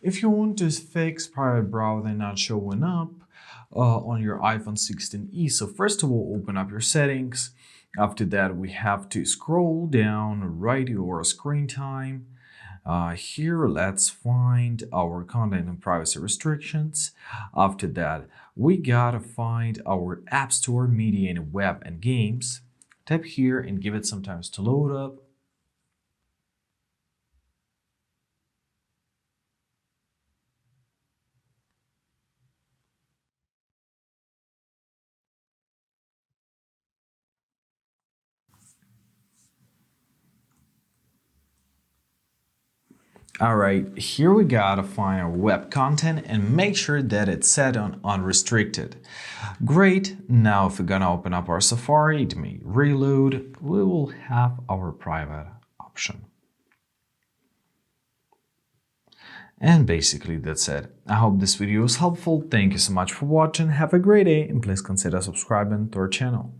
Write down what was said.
If you want to fix private browsing not showing up on your iPhone 16e, so first of all, open up your settings. After that, we have to scroll down right your screen time. Here, let's find our content and privacy restrictions. After that, we gotta find our App Store, Media and Web and Games. Tap here and give it some time to load up. Alright, here we gotta find our web content and make sure that it's set on unrestricted. Great, now if we're gonna open up our Safari, it may reload, we will have our private option. And basically that's it. I hope this video was helpful. Thank you so much for watching. Have a great day and please consider subscribing to our channel.